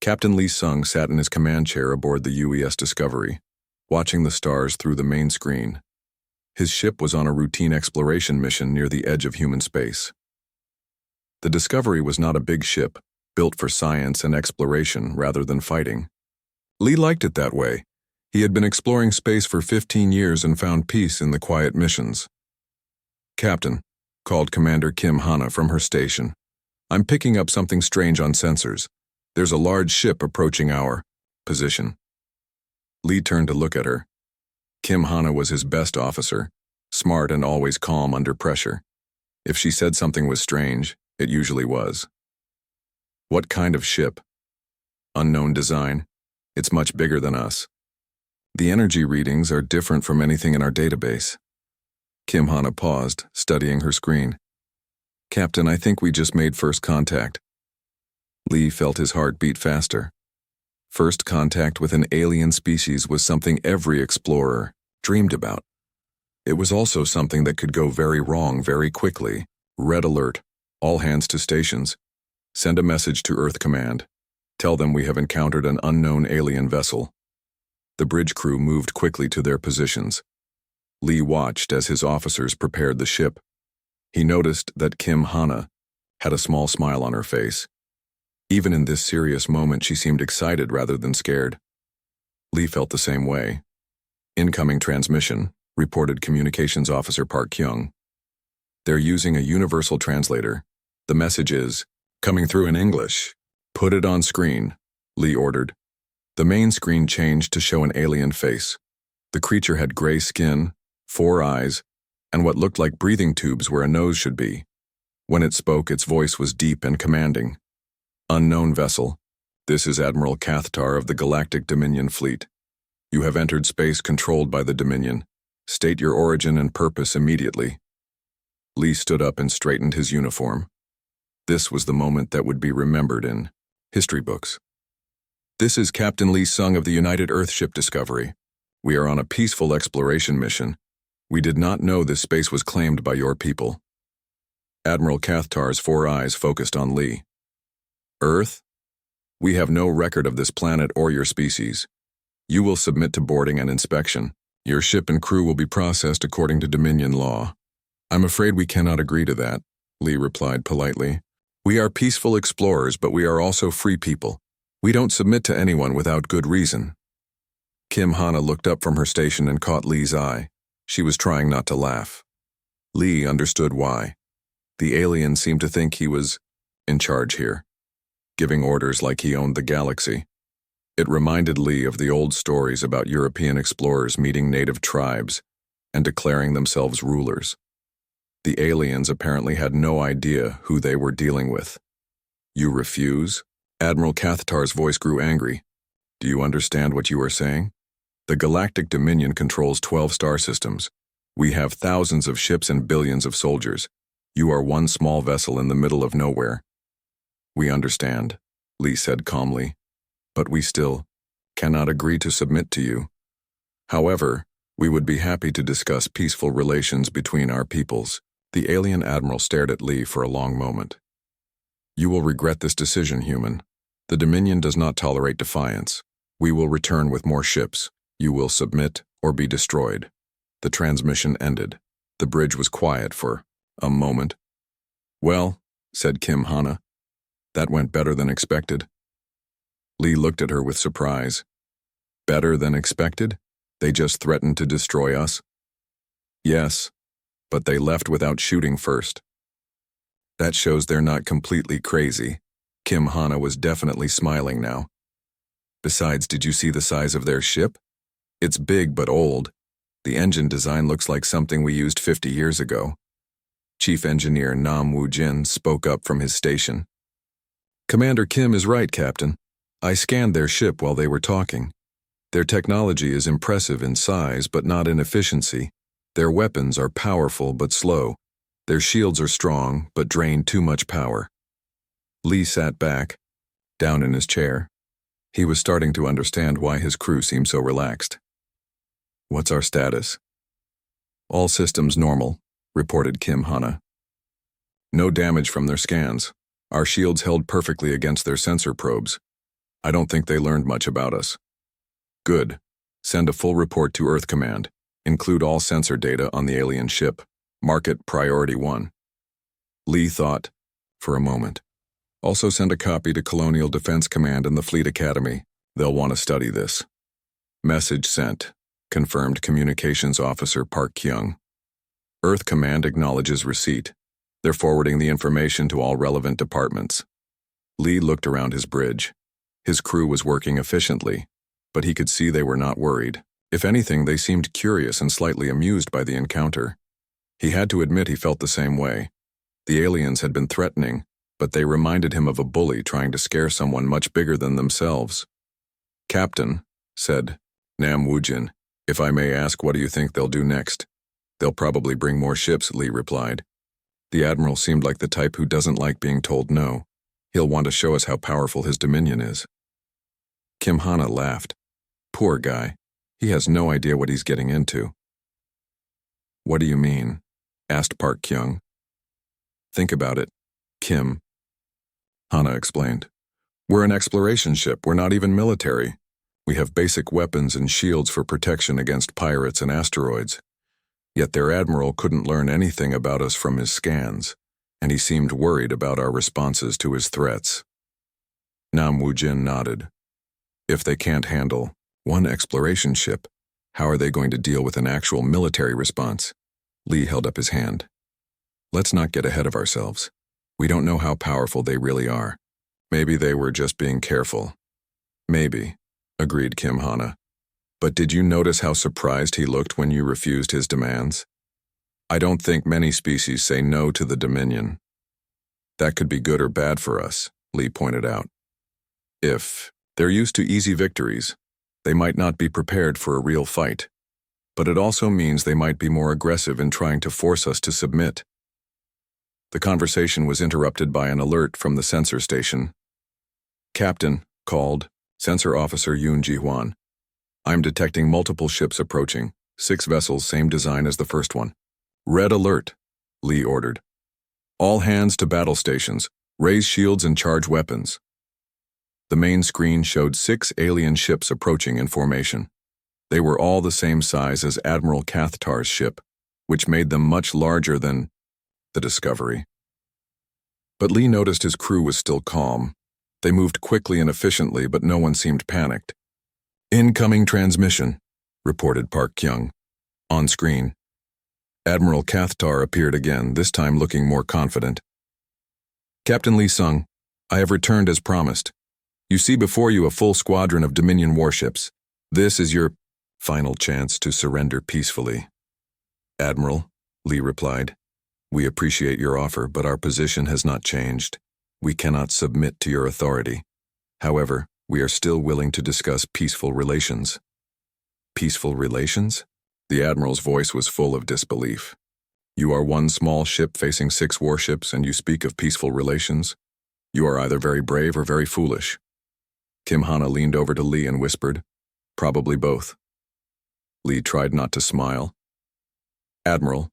Captain Lee Sung sat in his command chair aboard the UES Discovery, watching the stars through the main screen. His ship was on a routine exploration mission near the edge of human space. The Discovery was not a big ship, built for science and exploration rather than fighting. Lee liked it that way. He had been exploring space for 15 years and found peace in the quiet missions. "Captain," called Commander Kim Hana from her station, "I'm picking up something strange on sensors. There's a large ship approaching our position." Lee turned to look at her. Kim Hana was his best officer, smart and always calm under pressure. If she said something was strange, it usually was. "What kind of ship?" "Unknown design. It's much bigger than us. The energy readings are different from anything in our database." Kim Hana paused, studying her screen. "Captain, I think we just made first contact." Lee felt his heart beat faster. First contact with an alien species was something every explorer dreamed about. It was also something that could go very wrong very quickly. Red alert. All hands to stations. Send a message to Earth Command. Tell them we have encountered an unknown alien vessel. The bridge crew moved quickly to their positions. Lee watched as his officers prepared the ship. He noticed that Kim Hana had a small smile on her face. Even in this serious moment, she seemed excited rather than scared. Lee felt the same way. "Incoming transmission," reported Communications Officer Park Kyung. "They're using a universal translator. The message is, coming through in English. Put it on screen," Lee ordered. The main screen changed to show an alien face. The creature had gray skin, 4 eyes, and what looked like breathing tubes where a nose should be. When it spoke, its voice was deep and commanding. "Unknown vessel. This is Admiral Cathtar of the Galactic Dominion Fleet. You have entered space controlled by the Dominion. State your origin and purpose immediately." Lee stood up and straightened his uniform. This was the moment that would be remembered in history books. "This is Captain Lee Sung of the United Earthship Discovery. We are on a peaceful exploration mission. We did not know this space was claimed by your people." Admiral Cathtar's 4 eyes focused on Lee. "Earth? We have no record of this planet or your species. You will submit to boarding and inspection. Your ship and crew will be processed according to Dominion law." "I'm afraid we cannot agree to that," Lee replied politely. "We are peaceful explorers, but we are also free people. We don't submit to anyone without good reason." Kim Hana looked up from her station and caught Lee's eye. She was trying not to laugh. Lee understood why. The alien seemed to think he was in charge here, giving orders like he owned the galaxy. It reminded Lee of the old stories about European explorers meeting native tribes and declaring themselves rulers. The aliens apparently had no idea who they were dealing with. "You refuse?" Admiral Cathtar's voice grew angry. "Do you understand what you are saying? The Galactic Dominion controls 12 star systems. We have thousands of ships and billions of soldiers. You are one small vessel in the middle of nowhere." "We understand," Lee said calmly, "but we still cannot agree to submit to you. However, we would be happy to discuss peaceful relations between our peoples." The alien admiral stared at Lee for a long moment. "You will regret this decision, human. The Dominion does not tolerate defiance. We will return with more ships. You will submit or be destroyed." The transmission ended. The bridge was quiet for a moment. "Well," said Kim Hana, "that went better than expected." Lee looked at her with surprise. "Better than expected? They just threatened to destroy us?" "Yes, but they left without shooting first." "That shows they're not completely crazy." Kim Hana was definitely smiling now. "Besides, did you see the size of their ship? It's big but old. The engine design looks like something we used 50 years ago." Chief Engineer Nam Woo-jin spoke up from his station. "Commander Kim is right, Captain. I scanned their ship while they were talking. Their technology is impressive in size but not in efficiency. Their weapons are powerful but slow. Their shields are strong but drain too much power." Lee sat back, down in his chair. He was starting to understand why his crew seemed so relaxed. "What's our status?" "All systems normal," reported Kim Hana. "No damage from their scans. Our shields held perfectly against their sensor probes. I don't think they learned much about us. Good. Send a full report to Earth Command. Include all sensor data on the alien ship. Mark it Priority 1. Lee thought for a moment. Also send a copy to Colonial Defense Command and the Fleet Academy. They'll want to study this. Message sent. Confirmed Communications Officer Park Kyung. Earth Command acknowledges receipt. They're forwarding the information to all relevant departments. Lee looked around his bridge. His crew was working efficiently, but he could see they were not worried. If anything, they seemed curious and slightly amused by the encounter. He had to admit he felt the same way. The aliens had been threatening, but they reminded him of a bully trying to scare someone much bigger than themselves. Captain, said Nam Woojin, if I may ask, what do you think they'll do next? They'll probably bring more ships, Lee replied. The Admiral seemed like the type who doesn't like being told no. He'll want to show us how powerful his dominion is. Kim Hana laughed. Poor guy. He has no idea what he's getting into. What do you mean? Asked Park Kyung. Think about it, Kim. Hana explained. We're an exploration ship. We're not even military. We have basic weapons and shields for protection against pirates and asteroids. Yet their admiral couldn't learn anything about us from his scans, and he seemed worried about our responses to his threats. Nam Woojin nodded. If they can't handle one exploration ship, how are they going to deal with an actual military response? Lee held up his hand. Let's not get ahead of ourselves. We don't know how powerful they really are. Maybe they were just being careful. Maybe, agreed Kim Hana. But did you notice how surprised he looked when you refused his demands? I don't think many species say no to the Dominion. That could be good or bad for us, Lee pointed out. If they're used to easy victories, they might not be prepared for a real fight. But it also means they might be more aggressive in trying to force us to submit. The conversation was interrupted by an alert from the sensor station. Captain, called, Sensor Officer Yoon Ji-hwan. I'm detecting multiple ships approaching, 6 vessels, same design as the first one. Red alert, Lee ordered. All hands to battle stations, raise shields and charge weapons. The main screen showed 6 alien ships approaching in formation. They were all the same size as Admiral Cathtar's ship, which made them much larger than the Discovery. But Lee noticed his crew was still calm. They moved quickly and efficiently, but no one seemed panicked. Incoming transmission, reported Park Kyung. On screen. Admiral Cathtar appeared again, this time looking more confident. Captain Lee Sung, I have returned as promised. You see before you a full squadron of Dominion warships. This is your final chance to surrender peacefully. Admiral, Lee replied, we appreciate your offer, but our position has not changed. We cannot submit to your authority. However, we are still willing to discuss peaceful relations. Peaceful relations? The Admiral's voice was full of disbelief. You are one small ship facing 6 warships and you speak of peaceful relations? You are either very brave or very foolish. Kim Hana leaned over to Lee and whispered, probably both. Lee tried not to smile. Admiral,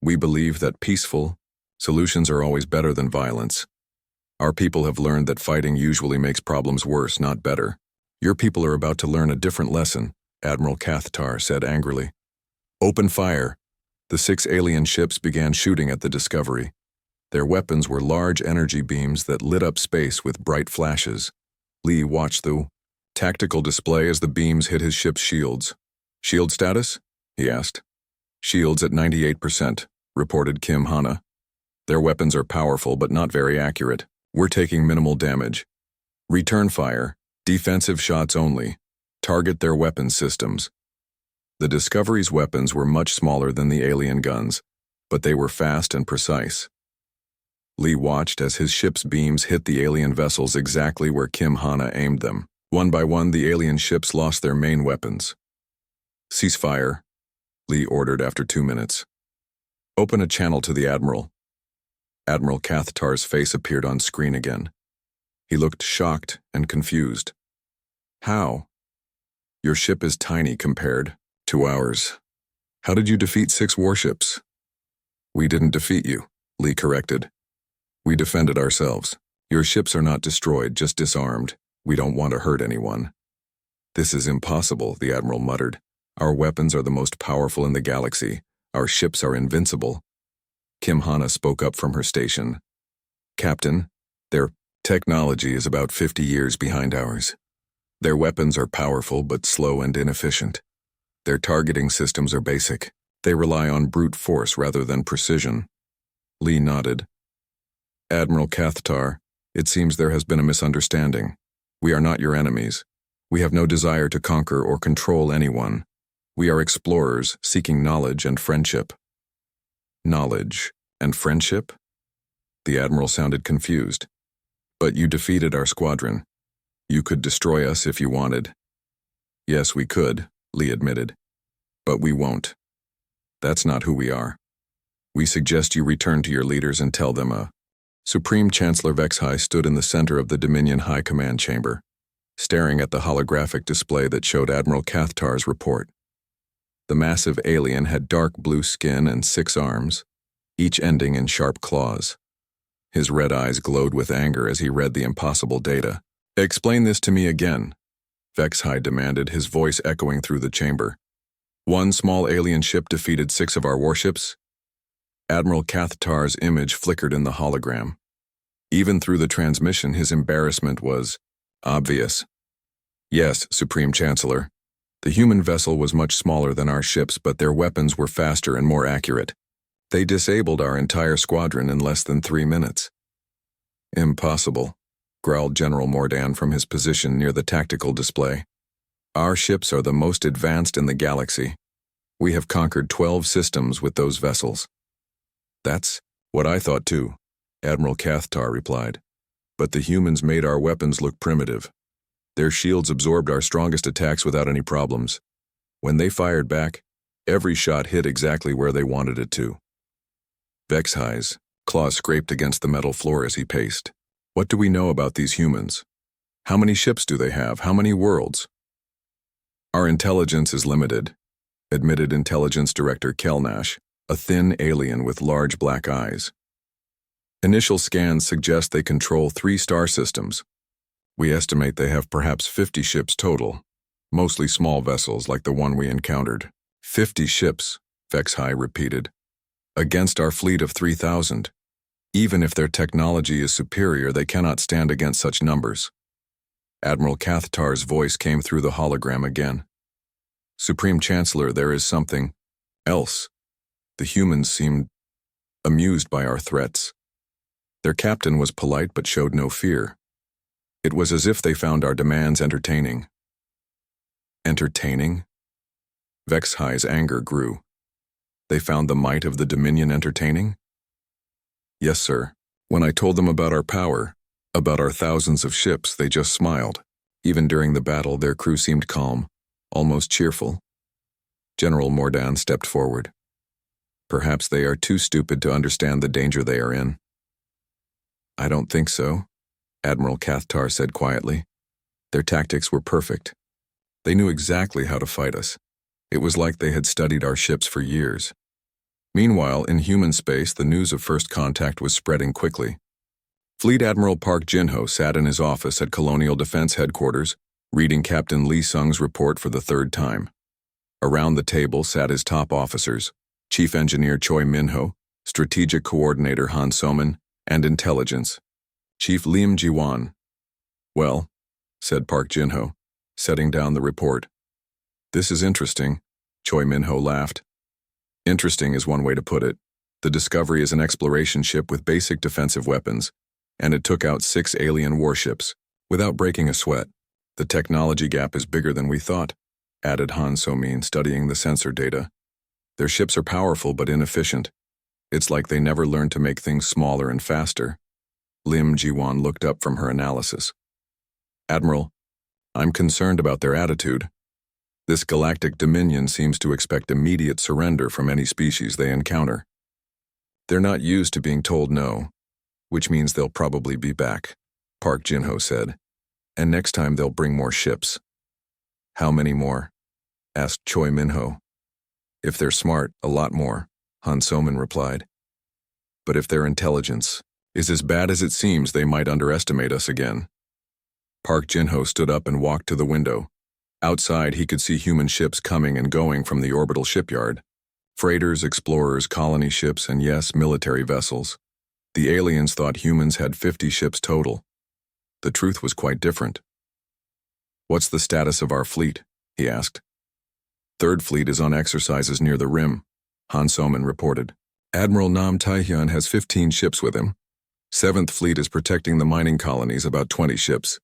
we believe that peaceful solutions are always better than violence. Our people have learned that fighting usually makes problems worse, not better. Your people are about to learn a different lesson, Admiral Cathtar said angrily. Open fire. The 6 alien ships began shooting at the Discovery. Their weapons were large energy beams that lit up space with bright flashes. Lee watched the tactical display as the beams hit his ship's shields. Shield status? He asked. Shields at 98%, reported Kim Hana. Their weapons are powerful but not very accurate. We're taking minimal damage. Return fire, defensive shots only. Target their weapon systems. The Discovery's weapons were much smaller than the alien guns, but they were fast and precise. Lee watched as his ship's beams hit the alien vessels exactly where Kim Hana aimed them. One by one, the alien ships lost their main weapons. Cease fire, Lee ordered after 2 minutes. Open a channel to the Admiral. Admiral Cathtar's face appeared on screen again. He looked shocked and confused. How? Your ship is tiny compared to ours. How did you defeat 6 warships? We didn't defeat you, Lee corrected. We defended ourselves. Your ships are not destroyed, just disarmed. We don't want to hurt anyone. This is impossible, the Admiral muttered. Our weapons are the most powerful in the galaxy. Our ships are invincible. Kim Hana spoke up from her station. Captain, their technology is about 50 years behind ours. Their weapons are powerful but slow and inefficient. Their targeting systems are basic. They rely on brute force rather than precision. Lee nodded. Admiral Cathtar, it seems there has been a misunderstanding. We are not your enemies. We have no desire to conquer or control anyone. We are explorers seeking knowledge and friendship. Knowledge and friendship? The Admiral sounded confused. But you defeated our squadron. You could destroy us if you wanted. Yes, we could, Lee admitted. But we won't. That's not who we are. We suggest you return to your leaders and tell them Supreme Chancellor Vexhai stood in the center of the Dominion High Command chamber, staring at the holographic display that showed Admiral Cathtar's report. The massive alien had dark blue skin and 6 arms, each ending in sharp claws. His red eyes glowed with anger as he read the impossible data. Explain this to me again, Vexhai demanded, his voice echoing through the chamber. One small alien ship defeated 6 of our warships? Admiral Cathtar's image flickered in the hologram. Even through the transmission, his embarrassment was obvious. Yes, Supreme Chancellor. The human vessel was much smaller than our ships, but their weapons were faster and more accurate. They disabled our entire squadron in less than 3 minutes. Impossible, growled General Mordan from his position near the tactical display. Our ships are the most advanced in the galaxy. We have conquered 12 systems with those vessels. That's what I thought too, Admiral Cathtar replied. But the humans made our weapons look primitive. Their shields absorbed our strongest attacks without any problems. When they fired back, every shot hit exactly where they wanted it to. Vexhai's claws scraped against the metal floor as he paced. What do we know about these humans? How many ships do they have? How many worlds? Our intelligence is limited, admitted Intelligence Director Kelnash, a thin alien with large black eyes. Initial scans suggest they control 3 star systems. We estimate they have perhaps 50 ships total, mostly small vessels like the one we encountered. 50 ships, Vexhai repeated, against our fleet of 3,000. Even if their technology is superior, they cannot stand against such numbers. Admiral Cathtar's voice came through the hologram again. Supreme Chancellor, there is something else. The humans seemed amused by our threats. Their captain was polite but showed no fear. It was as if they found our demands entertaining. Entertaining? Vexhai's anger grew. They found the might of the Dominion entertaining? Yes, sir. When I told them about our power, about our thousands of ships, they just smiled. Even during the battle, their crew seemed calm, almost cheerful. General Mordan stepped forward. Perhaps they are too stupid to understand the danger they are in. I don't think so, Admiral Cathtar said quietly. Their tactics were perfect. They knew exactly how to fight us. It was like they had studied our ships for years. Meanwhile, in human space, the news of first contact was spreading quickly. Fleet Admiral Park Jin-ho sat in his office at Colonial Defense Headquarters, reading Captain Lee Sung's report for the 3rd time. Around the table sat his top officers, Chief Engineer Choi Min-ho, Strategic Coordinator Han So-min, and Intelligence, Chief Lim Ji-won. Well, said Park Jin-ho, setting down the report. This is interesting, Choi Min-ho laughed. Interesting is one way to put it. The Discovery is an exploration ship with basic defensive weapons, and it took out 6 alien warships, without breaking a sweat. The technology gap is bigger than we thought, added Han So-min, studying the sensor data. Their ships are powerful but inefficient. It's like they never learned to make things smaller and faster. Lim Ji-won looked up from her analysis. Admiral, I'm concerned about their attitude. This galactic dominion seems to expect immediate surrender from any species they encounter. They're not used to being told no, which means they'll probably be back, Park Jin-ho said. And next time they'll bring more ships. How many more? Asked Choi Min-ho. If they're smart, a lot more, Han So-min replied. But if their intelligence is as bad as it seems, they might underestimate us again. Park Jin-ho stood up and walked to the window. Outside, he could see human ships coming and going from the orbital shipyard. Freighters, explorers, colony ships, and yes, military vessels. The aliens thought humans had 50 ships total. The truth was quite different. "What's the status of our fleet?" he asked. "Third Fleet is on exercises near the rim," Han So-min reported. "Admiral Nam Tae-hyun has 15 ships with him. Seventh Fleet is protecting the mining colonies, about 20 ships.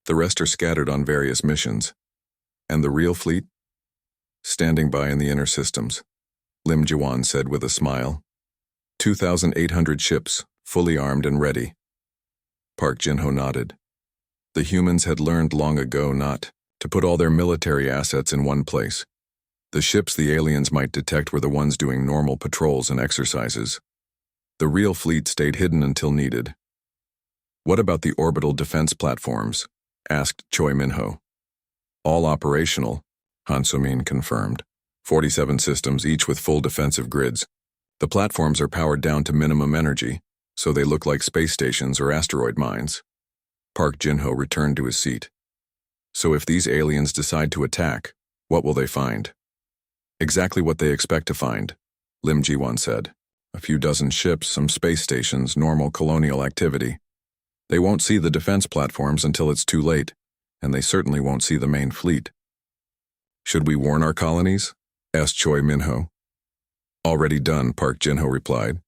The rest are scattered on various missions. And the real fleet? Standing by in the inner systems," Lim Ji-won said with a smile. 2,800 ships, fully armed and ready." Park Jin-ho nodded. The humans had learned long ago not to put all their military assets in one place. The ships the aliens might detect were the ones doing normal patrols and exercises. The real fleet stayed hidden until needed. "What about the orbital defense platforms?" asked Choi Min-ho. "All operational," Han So-min confirmed. 47 systems, each with full defensive grids. The platforms are powered down to minimum energy, so they look like space stations or asteroid mines. Park Jin-ho returned to his seat. "So if these aliens decide to attack, what will they find?" "Exactly what they expect to find," Lim Ji-won said. "A few dozen ships, some space stations, normal colonial activity. They won't see the defense platforms until it's too late, and they certainly won't see the main fleet." "Should we warn our colonies?" asked Choi Min-ho. "Already done," Park Jin-ho replied.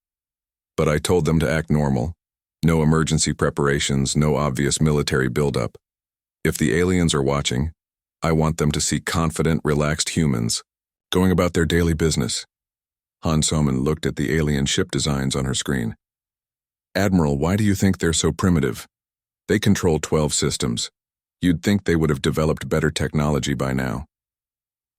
"But I told them to act normal. No emergency preparations, no obvious military buildup. If the aliens are watching, I want them to see confident, relaxed humans, going about their daily business." Han So-min looked at the alien ship designs on her screen. "Admiral, why do you think they're so primitive? They control 12 systems. You'd think they would have developed better technology by now."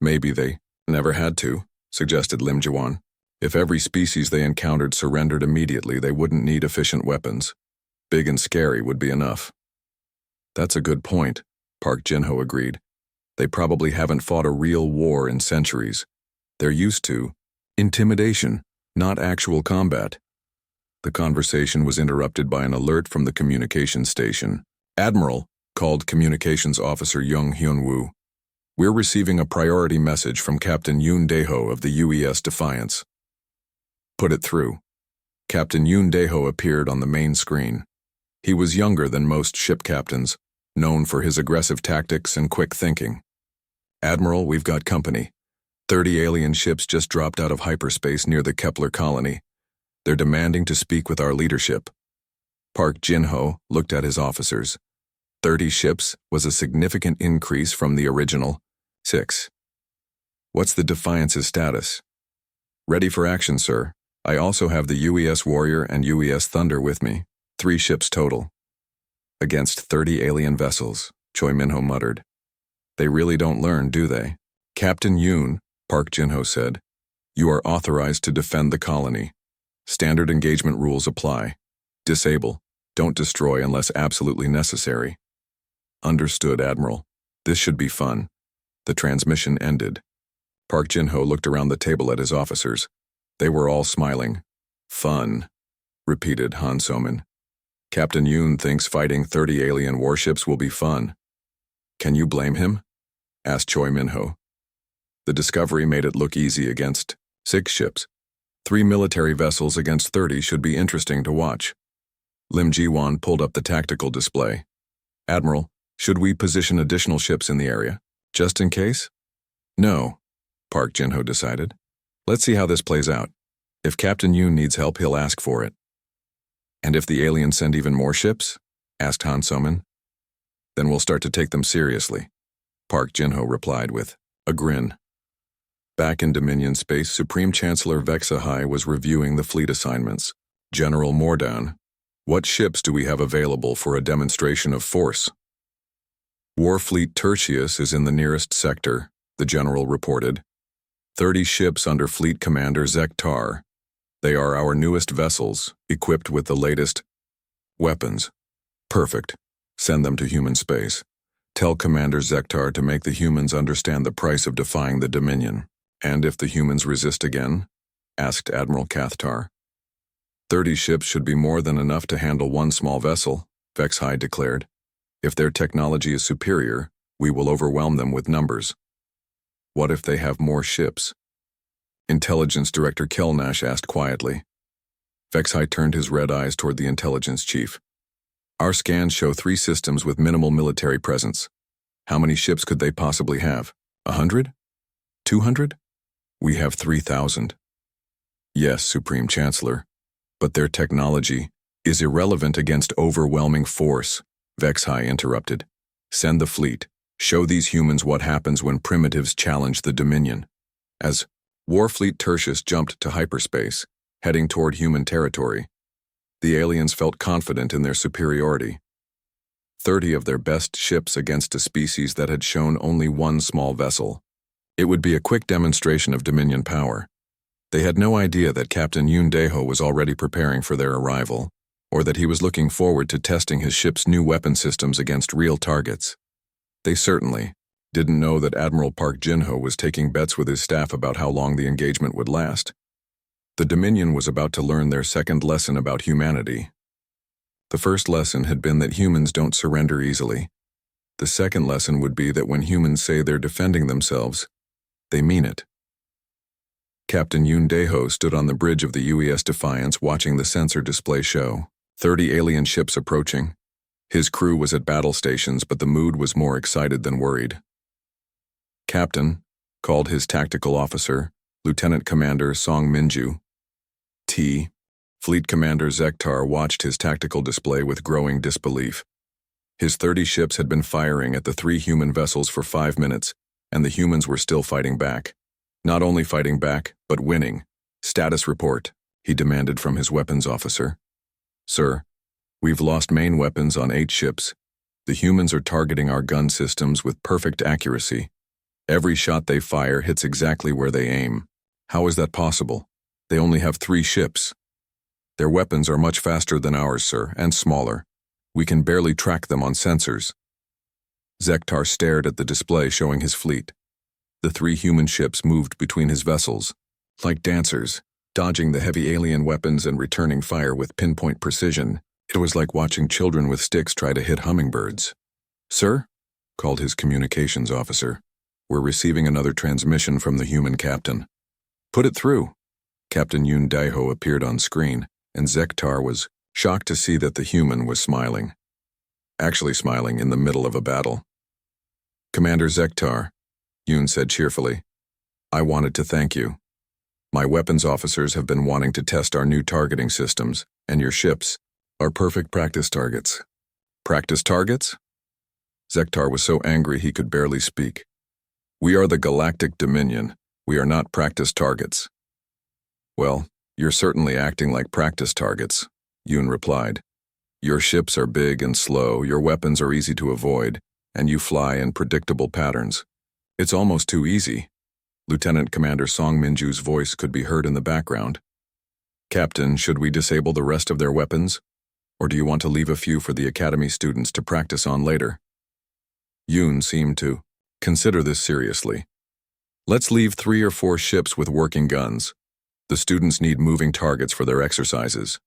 "Maybe they never had to," suggested Lim Ji-won. "If every species they encountered surrendered immediately, they wouldn't need efficient weapons. Big and scary would be enough." "That's a good point," Park Jin-ho agreed. "They probably haven't fought a real war in centuries. They're used to intimidation, not actual combat." The conversation was interrupted by an alert from the communications station. "Admiral," called Communications Officer Young Hyun-woo. "We're receiving a priority message from Captain Yoon Dae-ho of the UES Defiance." "Put it through." Captain Yoon Dae-ho appeared on the main screen. He was younger than most ship captains, known for his aggressive tactics and quick thinking. "Admiral, we've got company. 30 alien ships just dropped out of hyperspace near the Kepler colony. They're demanding to speak with our leadership." Park Jin-ho looked at his officers. 30 ships was a significant increase from the original 6. "What's the Defiance's status?" "Ready for action, sir. I also have the UES Warrior and UES Thunder with me. 3 ships total." "Against 30 alien vessels," Choi Min-ho muttered. "They really don't learn, do they?" "Captain Yoon," Park Jin-ho said, "you are authorized to defend the colony. Standard engagement rules apply. Disable. Don't destroy unless absolutely necessary." "Understood, Admiral. This should be fun." The transmission ended. Park Jin-ho looked around the table at his officers. They were all smiling. "Fun," repeated Han So-min. "Captain Yoon thinks fighting 30 alien warships will be fun." "Can you blame him?" asked Choi Min-ho. "The discovery made it look easy against 6 ships. 3 military vessels against 30 should be interesting to watch." Lim Ji-won pulled up the tactical display. "Admiral, should we position additional ships in the area, just in case?" "No," Park Jin-ho decided. "Let's see how this plays out. If Captain Yoon needs help, he'll ask for it." "And if the aliens send even more ships?" asked Han So-min. "Then we'll start to take them seriously," Park Jin-ho replied with a grin. Back in Dominion space, Supreme Chancellor Vexa-High was reviewing the fleet assignments. "General Mordan, what ships do we have available for a demonstration of force?" "Warfleet Tertius is in the nearest sector," the general reported. 30 ships under Fleet Commander Zektar. They are our newest vessels, equipped with the latest weapons. Perfect. Send them to human space. Tell Commander Zektar to make the humans understand the price of defying the Dominion. "And if the humans resist again?" asked Admiral Cathtar. 30 ships should be more than enough to handle one small vessel," Vex-High declared. If their technology is superior, we will overwhelm them with numbers. What if they have more ships? Intelligence Director Kelnash asked quietly. Vexai turned his red eyes toward the intelligence chief. Our scans show 3 systems with minimal military presence. How many ships could they possibly have? 100? 200? We have 3,000. Yes, Supreme Chancellor, but their technology is irrelevant against overwhelming force, Vexai interrupted. Send the fleet. Show these humans what happens when primitives challenge the Dominion. As Warfleet Tertius jumped to hyperspace, heading toward human territory, the aliens felt confident in their superiority. 30 of their best ships against a species that had shown only one small vessel. It would be a quick demonstration of Dominion power. They had no idea that Captain Yoon Daeho was already preparing for their arrival, or that he was looking forward to testing his ship's new weapon systems against real targets. They certainly didn't know that Admiral Park Jin-ho was taking bets with his staff about how long the engagement would last. The Dominion was about to learn their second lesson about humanity. The first lesson had been that humans don't surrender easily. The second lesson would be that when humans say they're defending themselves, they mean it. Captain Yoon Daeho stood on the bridge of the UES Defiance watching the sensor display show 30 alien ships approaching. His crew was at battle stations, but the mood was more excited than worried. Captain, called his tactical officer, Lieutenant Commander Song Minju. Fleet Commander Zektar watched his tactical display with growing disbelief. His 30 ships had been firing at the 3 human vessels for 5 minutes, and the humans were still fighting back. Not only fighting back, but winning. Status report, he demanded from his weapons officer. Sir, we've lost main weapons on 8 ships. The humans are targeting our gun systems with perfect accuracy. Every shot they fire hits exactly where they aim. How is that possible? They only have 3 ships. Their weapons are much faster than ours, sir, and smaller. We can barely track them on sensors. Zektar stared at the display showing his fleet. The 3 human ships moved between his vessels, like dancers, dodging the heavy alien weapons and returning fire with pinpoint precision. It was like watching children with sticks try to hit hummingbirds. Sir, called his communications officer, we're receiving another transmission from the human captain. Put it through. Captain Yoon Daeho appeared on screen, and Zektar was shocked to see that the human was smiling. Actually smiling in the middle of a battle. Commander Zektar, Yoon said cheerfully, I wanted to thank you. My weapons officers have been wanting to test our new targeting systems, and your ships are perfect practice targets. Practice targets? Zektar was so angry he could barely speak. We are the Galactic Dominion. We are not practice targets. Well, you're certainly acting like practice targets, Yoon replied. Your ships are big and slow, your weapons are easy to avoid, and you fly in predictable patterns. It's almost too easy. Lieutenant Commander Song Minju's voice could be heard in the background. Captain, should we disable the rest of their weapons? Or do you want to leave a few for the Academy students to practice on later? Yoon seemed to consider this seriously. Let's leave 3 or 4 ships with working guns. The students need moving targets for their exercises.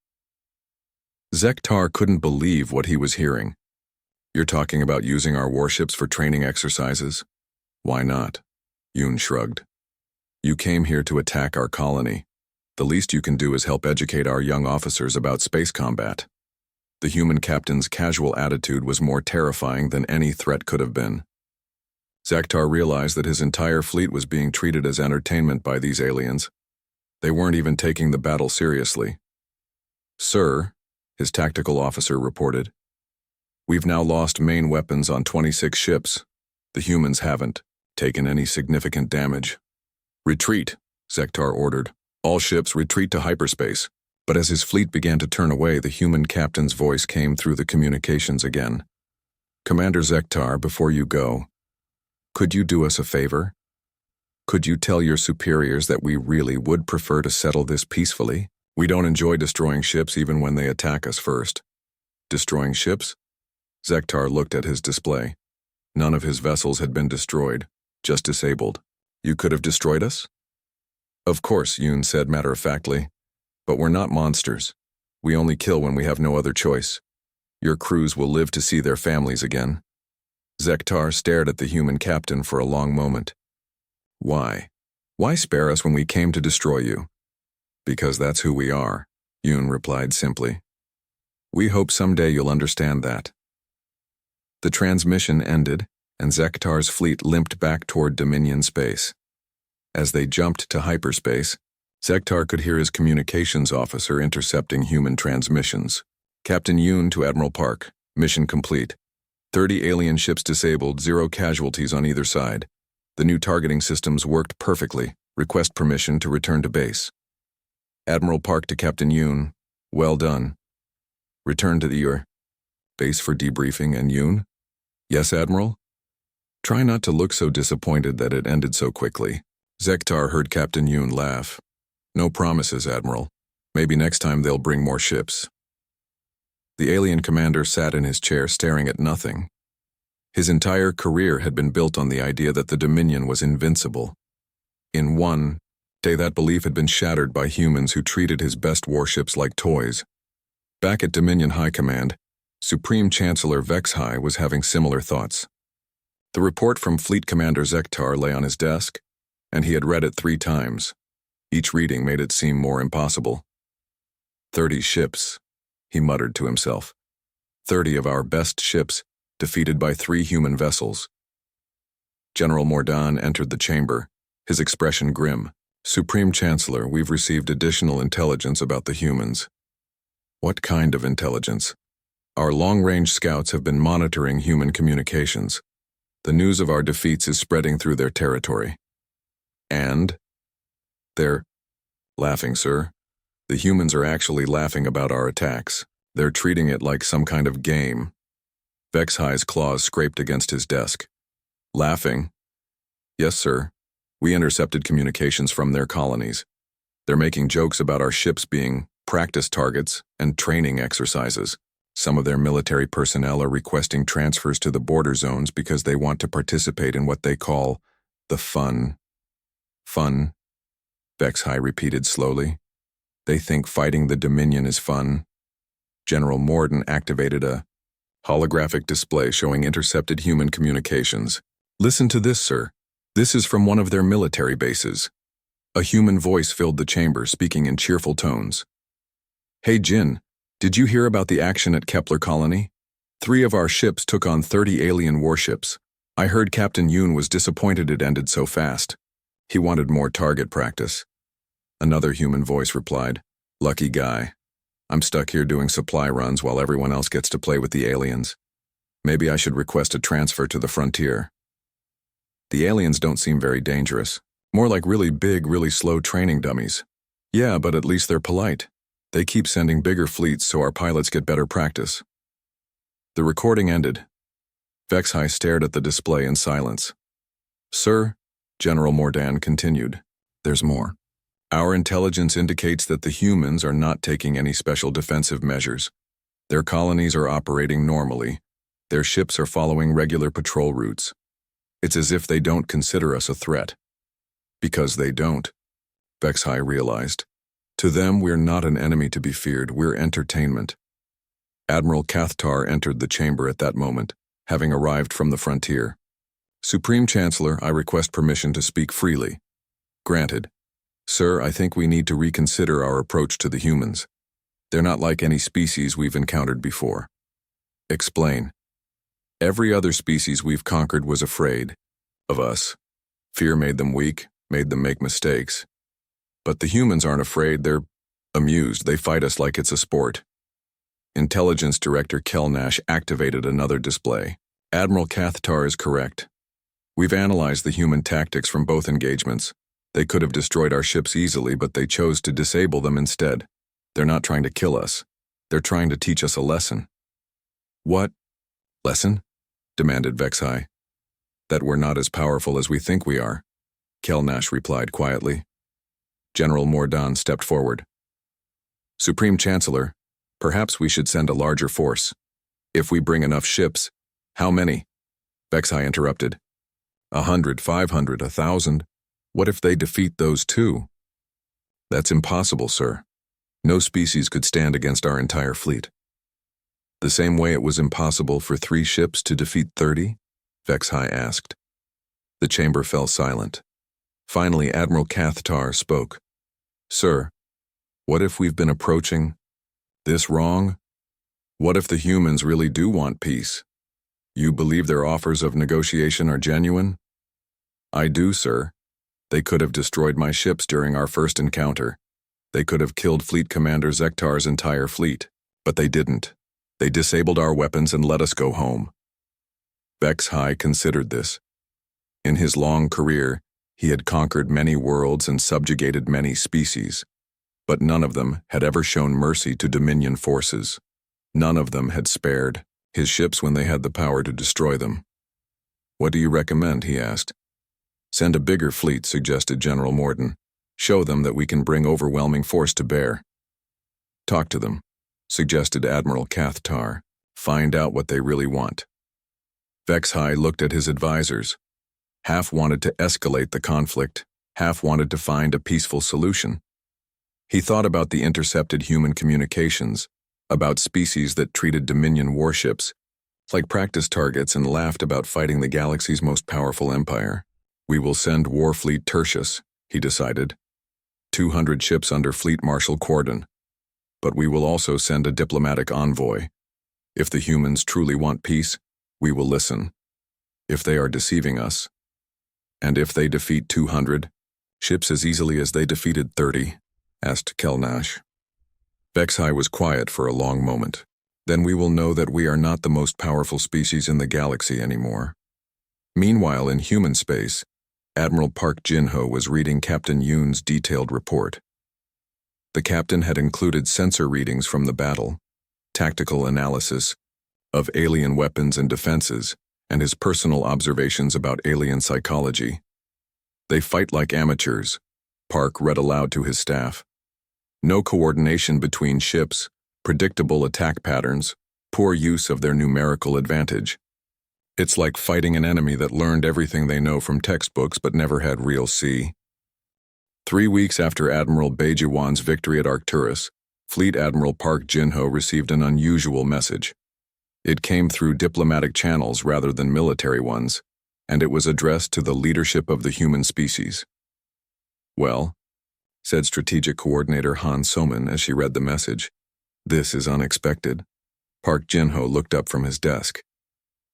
Zektar couldn't believe what he was hearing. You're talking about using our warships for training exercises? Why not? Yoon shrugged. You came here to attack our colony. The least you can do is help educate our young officers about space combat. The human captain's casual attitude was more terrifying than any threat could have been. Zektar realized that his entire fleet was being treated as entertainment by these aliens. They weren't even taking the battle seriously. Sir, his tactical officer reported, we've now lost main weapons on 26 ships. The humans haven't taken any significant damage. Retreat, Zektar ordered. All ships retreat to hyperspace. But as his fleet began to turn away, the human captain's voice came through the communications again. Commander Zektar, before you go, could you do us a favor? Could you tell your superiors that we really would prefer to settle this peacefully? We don't enjoy destroying ships even when they attack us first. Destroying ships? Zektar looked at his display. None of his vessels had been destroyed, just disabled. You could have destroyed us? Of course, Yoon said matter-of-factly. But we're not monsters. We only kill when we have no other choice. Your crews will live to see their families again. Zektar stared at the human captain for a long moment. Why? Why spare us when we came to destroy you? Because that's who we are, Yoon replied simply. We hope someday you'll understand that. The transmission ended, and Zektar's fleet limped back toward Dominion space. As they jumped to hyperspace, Zektar could hear his communications officer intercepting human transmissions. Captain Yoon to Admiral Park. Mission complete. 30 alien ships disabled, 0 casualties on either side. The new targeting systems worked perfectly. Request permission to return to base. Admiral Park to Captain Yoon. Well done. Return to your base for debriefing, and Yoon? Yes, Admiral? Try not to look so disappointed that it ended so quickly. Zektar heard Captain Yoon laugh. No promises, Admiral. Maybe next time they'll bring more ships. The alien commander sat in his chair staring at nothing. His entire career had been built on the idea that the Dominion was invincible. In one day, that belief had been shattered by humans who treated his best warships like toys. Back at Dominion High Command, Supreme Chancellor Vexhai was having similar thoughts. The report from Fleet Commander Zektar lay on his desk, and he had read it 3 times. Each reading made it seem more impossible. 30 ships, he muttered to himself. 30 of our best ships, defeated by 3 human vessels. General Mordan entered the chamber, his expression grim. Supreme Chancellor, we've received additional intelligence about the humans. What kind of intelligence? Our long-range scouts have been monitoring human communications. The news of our defeats is spreading through their territory. And? They're laughing, sir. The humans are actually laughing about our attacks. They're treating it like some kind of game. Vexhai's claws scraped against his desk. Laughing? Yes, sir. We intercepted communications from their colonies. They're making jokes about our ships being practice targets and training exercises. Some of their military personnel are requesting transfers to the border zones because they want to participate in what they call the fun. Fun? Vexhai repeated slowly. They think fighting the Dominion is fun. General Morden activated a holographic display showing intercepted human communications. Listen to this, sir. This is from one of their military bases. A human voice filled the chamber, speaking in cheerful tones. Hey, Jin, did you hear about the action at Kepler Colony? 3 of our ships took on 30 alien warships. I heard Captain Yoon was disappointed it ended so fast. He wanted more target practice. Another human voice replied, Lucky guy. I'm stuck here doing supply runs while everyone else gets to play with the aliens. Maybe I should request a transfer to the frontier. The aliens don't seem very dangerous. More like really big, really slow training dummies. Yeah, but at least they're polite. They keep sending bigger fleets so our pilots get better practice. The recording ended. Vexhai stared at the display in silence. Sir, General Mordan continued, there's more. Our intelligence indicates that the humans are not taking any special defensive measures. Their colonies are operating normally. Their ships are following regular patrol routes. It's as if they don't consider us a threat. Because they don't, Vexhai realized. To them, we're not an enemy to be feared, we're entertainment. Admiral Cathtar entered the chamber at that moment, having arrived from the frontier. Supreme Chancellor, I request permission to speak freely. Granted. Sir, I think we need to reconsider our approach to the humans. They're not like any species we've encountered before. Explain. Every other species we've conquered was afraid of us. Fear made them weak, made them make mistakes. But the humans aren't afraid, they're amused. They fight us like it's a sport. Intelligence Director Kelnash activated another display. Admiral Cathtar is correct. We've analyzed the human tactics from both engagements. They could have destroyed our ships easily, but they chose to disable them instead. They're not trying to kill us. They're trying to teach us a lesson. What lesson? Demanded Vexhai. That we're not as powerful as we think we are, Kelnash replied quietly. General Mordan stepped forward. Supreme Chancellor, perhaps we should send a larger force. If we bring enough ships. How many? Vexhai interrupted. 100, 500, 1,000. What if they defeat those too? That's impossible, sir. No species could stand against our entire fleet. The same way it was impossible for 3 ships to defeat 30? Vexhai asked. The chamber fell silent. Finally, Admiral Cathtar spoke. Sir, what if we've been approaching this wrong? What if the humans really do want peace? You believe their offers of negotiation are genuine? I do, sir. They could have destroyed my ships during our first encounter. They could have killed Fleet Commander Zektar's entire fleet. But they didn't. They disabled our weapons and let us go home. Vexhai considered this. In his long career, he had conquered many worlds and subjugated many species, but none of them had ever shown mercy to Dominion forces. None of them had spared his ships when they had the power to destroy them. What do you recommend? He asked. Send a bigger fleet, suggested General Morden. Show them that we can bring overwhelming force to bear. Talk to them, suggested Admiral Cathtar. Find out what they really want. Vexhai looked at his advisors. Half wanted to escalate the conflict, half wanted to find a peaceful solution. He thought about the intercepted human communications, about species that treated Dominion warships like practice targets, and laughed about fighting the galaxy's most powerful empire. We will send Warfleet Tertius, he decided. 200 ships under Fleet Marshal Cordon. But we will also send a diplomatic envoy. If the humans truly want peace, we will listen. If they are deceiving us, and if they defeat 200 ships as easily as they defeated 30, asked Kelnash. Vexhai was quiet for a long moment. Then we will know that we are not the most powerful species in the galaxy anymore. Meanwhile, in human space, Admiral Park Jin-ho was reading Captain Yoon's detailed report. The captain had included sensor readings from the battle, tactical analysis of alien weapons and defenses, and his personal observations about alien psychology. They fight like amateurs, Park read aloud to his staff. No coordination between ships, predictable attack patterns, poor use of their numerical advantage. It's like fighting an enemy that learned everything they know from textbooks but never had real sea. 3 weeks after Admiral Beijiwan's victory at Arcturus, Fleet Admiral Park Jin-ho received an unusual message. It came through diplomatic channels rather than military ones, and it was addressed to the leadership of the human species. Well, said Strategic Coordinator Han Soman as she read the message, this is unexpected. Park Jin-ho looked up from his desk.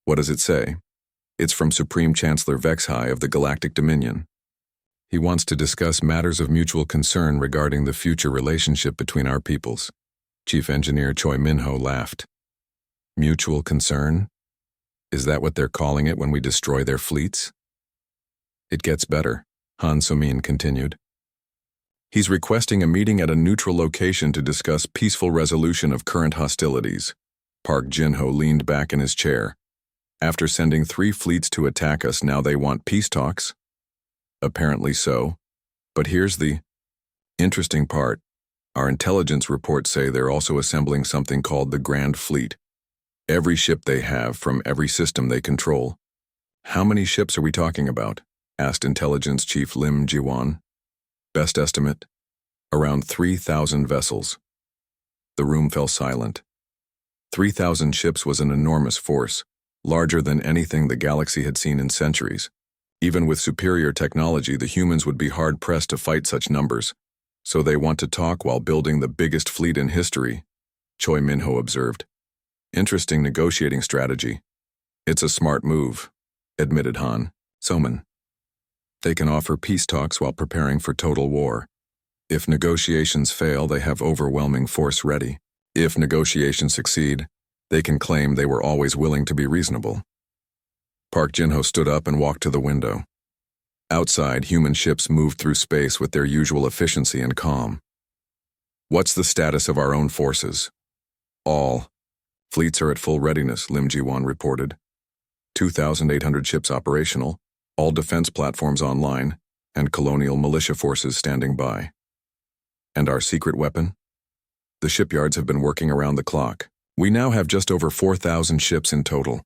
What does it say? It's from Supreme Chancellor Vexhai of the Galactic Dominion. He wants to discuss matters of mutual concern regarding the future relationship between our peoples. Chief Engineer Choi Min-ho laughed. Mutual concern? Is that what they're calling it when we destroy their fleets? It gets better, Han So-min continued. He's requesting a meeting at a neutral location to discuss peaceful resolution of current hostilities. Park Jin-ho leaned back in his chair. After sending 3 fleets to attack us, now they want peace talks? Apparently so. But here's the interesting part. Our intelligence reports say they're also assembling something called the Grand Fleet. Every ship they have from every system they control. How many ships are we talking about? Asked Intelligence Chief Lim Ji-won. Best estimate? Around 3,000 vessels. The room fell silent. 3,000 ships was an enormous force, larger than anything the galaxy had seen in centuries. Even with superior technology, the humans would be hard-pressed to fight such numbers. So they want to talk while building the biggest fleet in history, Choi Min-ho observed. Interesting negotiating strategy. It's a smart move, admitted Han Soman. They can offer peace talks while preparing for total war. If negotiations fail, they have overwhelming force ready. If negotiations succeed, they can claim they were always willing to be reasonable. Park Jin-ho stood up and walked to the window. Outside, human ships moved through space with their usual efficiency and calm. What's the status of our own forces? All. Fleets are at full readiness, Lim Ji-won reported. 2,800 ships operational, all defense platforms online, and colonial militia forces standing by. And our secret weapon? The shipyards have been working around the clock. We now have just over 4,000 ships in total,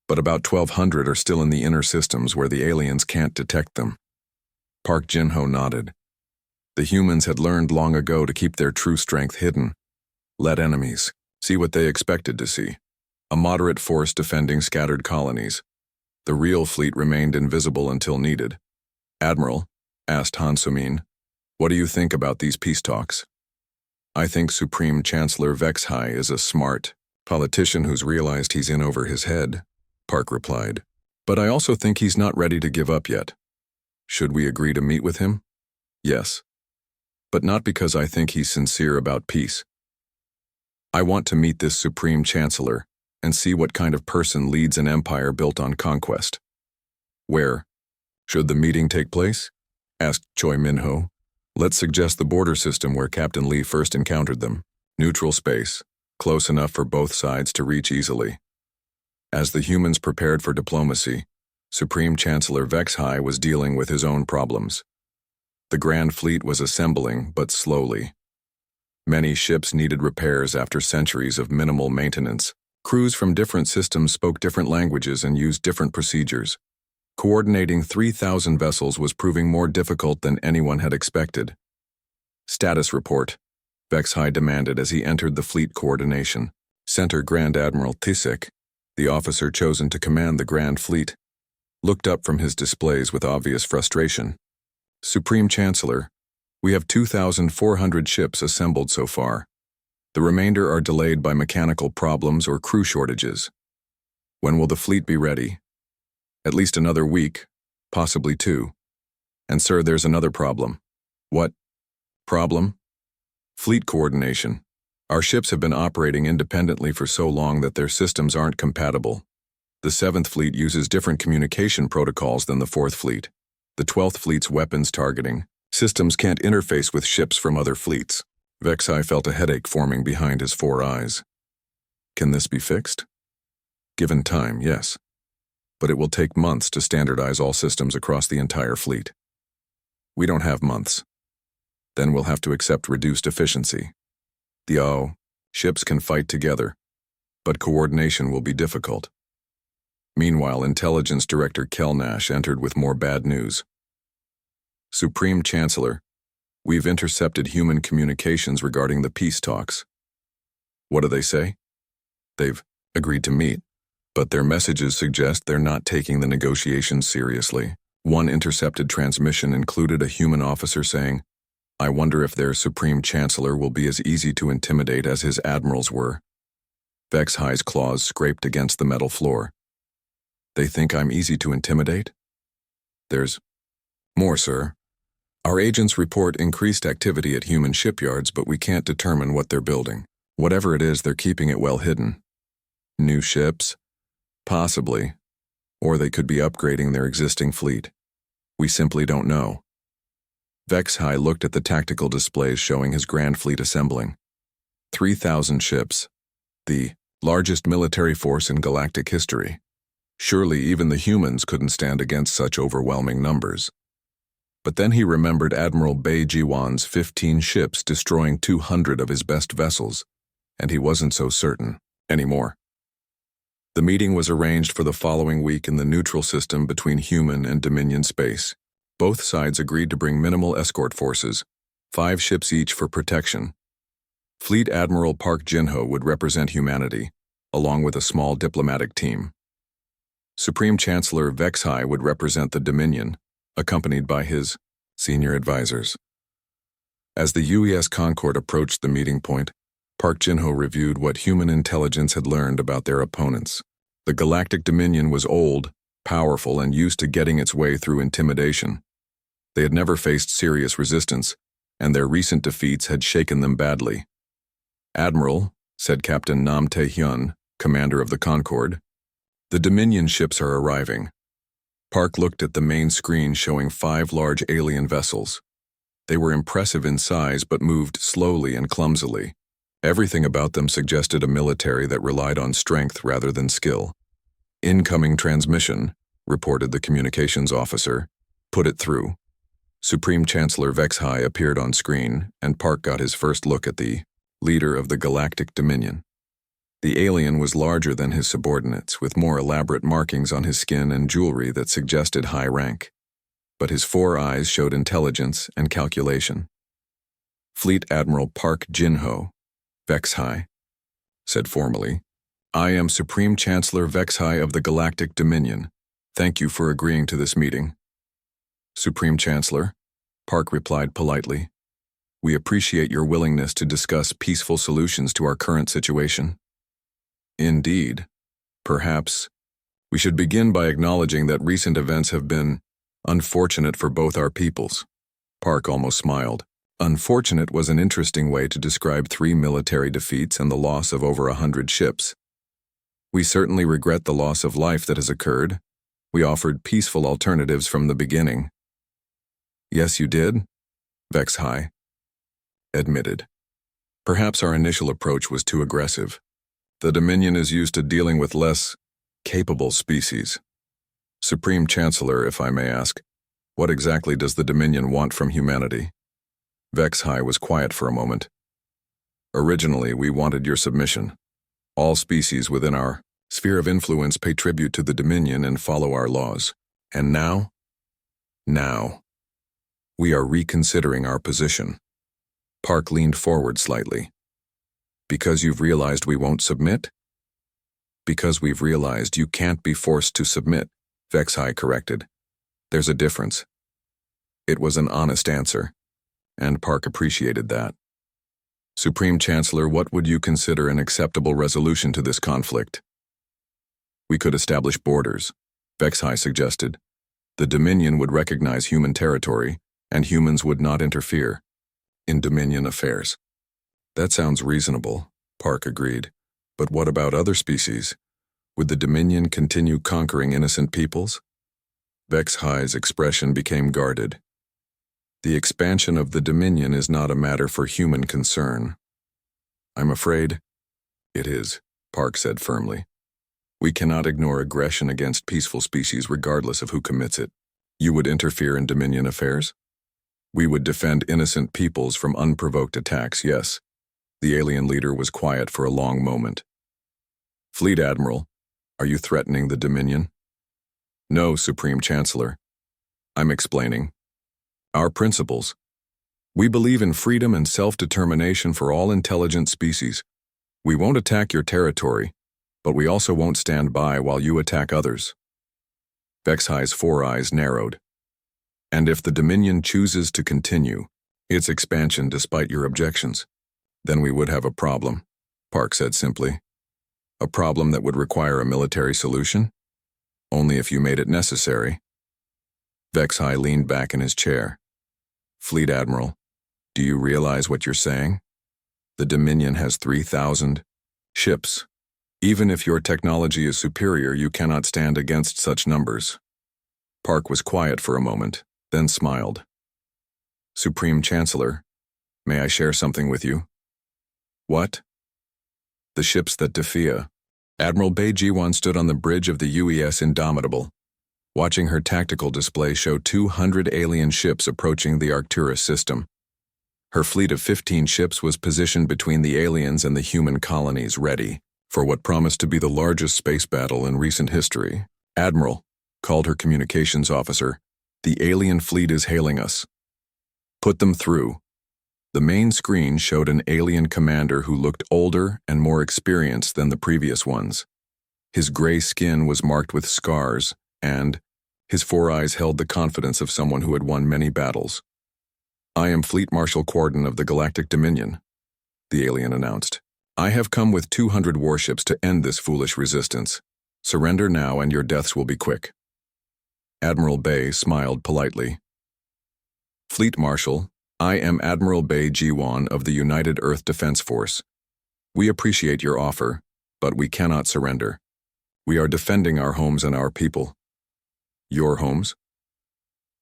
but about 1,200 are still in the inner systems where the aliens can't detect them. Park Jin-ho nodded. The humans had learned long ago to keep their true strength hidden. Let enemies see what they expected to see. a moderate force defending scattered colonies. The real fleet remained invisible until needed. "Admiral," asked Han Sumin, "what do you think about these peace talks?" "I think Supreme Chancellor Vexhai is a smart politician who's realized he's in over his head," Park replied. "But I also think he's not ready to give up yet. Should we agree to meet with him?" "Yes. But not because I think he's sincere about peace. I want to meet this Supreme Chancellor and see what kind of person leads an empire built on conquest." "Where should the meeting take place?" asked Choi Minho. "Let's suggest the border system where Captain Lee first encountered them. Neutral space, close enough for both sides to reach easily." As the humans prepared for diplomacy, Supreme Chancellor Vexhai was dealing with his own problems. The Grand Fleet was assembling, but slowly. Many ships needed repairs after centuries of minimal maintenance. Crews from different systems spoke different languages and used different procedures. Coordinating 3,000 vessels was proving more difficult than anyone had expected. "Status report," Vexhai demanded as he entered the fleet coordination center. Grand Admiral Tisek, the officer chosen to command the Grand Fleet, looked up from his displays with obvious frustration. "Supreme Chancellor, we have 2,400 ships assembled so far. The remainder are delayed by mechanical problems or crew shortages. When will the fleet be ready?" "At least another week, possibly 2. And sir, there's another problem." "What problem?" "Fleet coordination. Our ships have been operating independently for so long that their systems aren't compatible. The 7th Fleet uses different communication protocols than the 4th Fleet. The 12th Fleet's weapons targeting systems can't interface with ships from other fleets." Vexhai felt a headache forming behind his 4 eyes. "Can this be fixed?" "Given time, yes. But it will take months to standardize all systems across the entire fleet." "We don't have months. Then we'll have to accept reduced efficiency. Ships can fight together, but coordination will be difficult." Meanwhile, Intelligence Director Kelnash entered with more bad news. "Supreme Chancellor, we've intercepted human communications regarding the peace talks." "What do they say?" "They've agreed to meet, but their messages suggest they're not taking the negotiations seriously." One intercepted transmission included a human officer saying, "I wonder if their Supreme Chancellor will be as easy to intimidate as his admirals were." Vexhai's claws scraped against the metal floor. "They think I'm easy to intimidate?" "There's more, sir. Our agents report increased activity at human shipyards, but we can't determine what they're building. Whatever it is, they're keeping it well hidden." "New ships?" "Possibly. Or they could be upgrading their existing fleet. We simply don't know." Vexhai looked at the tactical displays showing his Grand Fleet assembling. 3,000 ships. The largest military force in galactic history. Surely even the humans couldn't stand against such overwhelming numbers. But then he remembered Admiral Bei Jiwan's 15 ships destroying 200 of his best vessels, and he wasn't so certain anymore. The meeting was arranged for the following week in the neutral system between human and Dominion space. Both sides agreed to bring minimal escort forces, 5 ships each for protection. Fleet Admiral Park Jinho would represent humanity, along with a small diplomatic team. Supreme Chancellor Vexhai would represent the Dominion, accompanied by his senior advisors. As the UES Concord approached the meeting point, Park Jinho reviewed what human intelligence had learned about their opponents. The Galactic Dominion was old, powerful, and used to getting its way through intimidation. They had never faced serious resistance, and their recent defeats had shaken them badly. "Admiral," said Captain Nam Tae-hyun, commander of the Concord, "the Dominion ships are arriving." Park looked at the main screen showing 5 large alien vessels. They were impressive in size but moved slowly and clumsily. Everything about them suggested a military that relied on strength rather than skill. "Incoming transmission," reported the communications officer. "Put it through." Supreme Chancellor Vexhai appeared on screen, and Park got his first look at the leader of the Galactic Dominion. The alien was larger than his subordinates, with more elaborate markings on his skin and jewelry that suggested high rank. But his 4 eyes showed intelligence and calculation. "Fleet Admiral Park Jinho," Vexhai said formally, I am Supreme Chancellor Vexhai of the Galactic Dominion. Thank you for agreeing to this meeting. Supreme Chancellor, Park replied politely. We appreciate your willingness to discuss peaceful solutions to our current situation. Indeed. Perhaps we should begin by acknowledging that recent events have been unfortunate for both our peoples. Park almost smiled. Unfortunate was an interesting way to describe 3 military defeats and the loss of over 100 ships. We certainly regret the loss of life that has occurred. We offered peaceful alternatives from the beginning. Yes, you did, Vexhai admitted. Perhaps our initial approach was too aggressive. The Dominion is used to dealing with less capable species. Supreme Chancellor, if I may ask, what exactly does the Dominion want from humanity? Vexhai was quiet for a moment. Originally, we wanted your submission. All species within our sphere of influence pay tribute to the Dominion and follow our laws. And now? Now. We are reconsidering our position. Park leaned forward slightly. Because you've realized we won't submit? Because we've realized you can't be forced to submit, Vexhai corrected. There's a difference. It was an honest answer, and Park appreciated that. Supreme Chancellor, what would you consider an acceptable resolution to this conflict? We could establish borders, Vexhai suggested. The Dominion would recognize human territory, and humans would not interfere in Dominion affairs. That sounds reasonable, Park agreed. But what about other species? Would the Dominion continue conquering innocent peoples? Vexhai's expression became guarded. The expansion of the Dominion is not a matter for human concern. I'm afraid it is, Park said firmly. We cannot ignore aggression against peaceful species regardless of who commits it. You would interfere in Dominion affairs? We would defend innocent peoples from unprovoked attacks, yes. The alien leader was quiet for a long moment. Fleet Admiral, are you threatening the Dominion? No, Supreme Chancellor. I'm explaining. Our principles. We believe in freedom and self-determination for all intelligent species. We won't attack your territory, but we also won't stand by while you attack others. Vexhai's 4 eyes narrowed. And if the Dominion chooses to continue its expansion despite your objections, then we would have a problem, Park said simply. A problem that would require a military solution? Only if you made it necessary. Vexhai leaned back in his chair. Fleet Admiral, do you realize what you're saying? The Dominion has 3,000 ships. Even if your technology is superior, you cannot stand against such numbers. Park was quiet for a moment, then smiled. Supreme Chancellor, may I share something with you? What? The ships that defy. Admiral Bei Jiwan stood on the bridge of the UES Indomitable, watching her tactical display show 200 alien ships approaching the Arcturus system. Her fleet of 15 ships was positioned between the aliens and the human colonies, ready for what promised to be the largest space battle in recent history. Admiral, called her communications officer, the alien fleet is hailing us. Put them through. The main screen showed an alien commander who looked older and more experienced than the previous ones. His gray skin was marked with scars, and his 4 eyes held the confidence of someone who had won many battles. I am Fleet Marshal Quardon of the Galactic Dominion, the alien announced. I have come with 200 warships to end this foolish resistance. Surrender now and your deaths will be quick. Admiral Bei smiled politely. Fleet Marshal, I am Admiral Bei Jiwan of the United Earth Defense Force. We appreciate your offer, but we cannot surrender. We are defending our homes and our people. Your homes?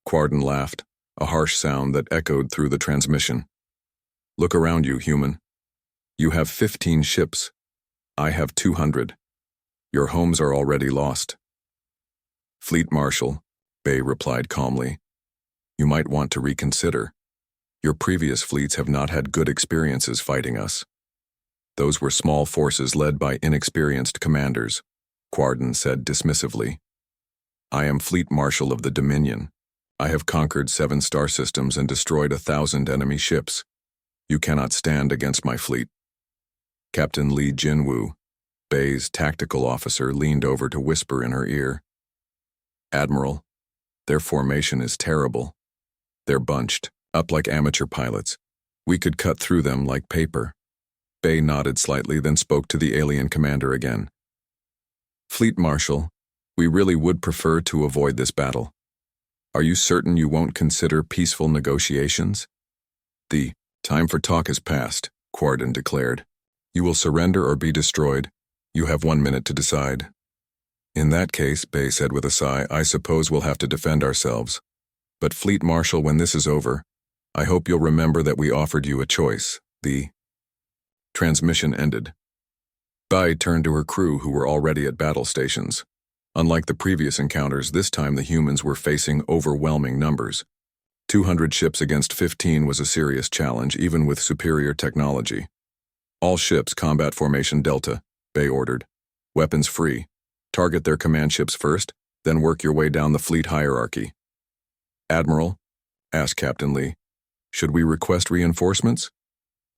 Quardon laughed, a harsh sound that echoed through the transmission. Look around you, human. You have 15 ships. I have 200. Your homes are already lost. Fleet Marshal, Bei replied calmly. You might want to reconsider. Your previous fleets have not had good experiences fighting us. Those were small forces led by inexperienced commanders, Quardon said dismissively. I am Fleet Marshal of the Dominion. I have conquered 7 star systems and destroyed 1,000 enemy ships. You cannot stand against my fleet. Captain Li Jinwu, Bay's tactical officer leaned over to whisper in her ear. "Admiral, their formation is terrible. They're bunched, up like amateur pilots. We could cut through them like paper." Bay nodded slightly, then spoke to the alien commander again. "Fleet Marshal, we really would prefer to avoid this battle. Are you certain you won't consider peaceful negotiations?" "The time for talk has passed," Quarden declared. "You will surrender or be destroyed. You have 1 minute to decide." "In that case," Bay said with a sigh, "I suppose we'll have to defend ourselves. But Fleet Marshal, when this is over, I hope you'll remember that we offered you a choice." The transmission ended. Bai turned to her crew, who were already at battle stations. Unlike the previous encounters, this time the humans were facing overwhelming numbers. 200 ships against 15 was a serious challenge, even with superior technology. "All ships, combat formation Delta," Bay ordered. "Weapons free. Target their command ships first, then work your way down the fleet hierarchy." "Admiral," asked Captain Lee, "should we request reinforcements?"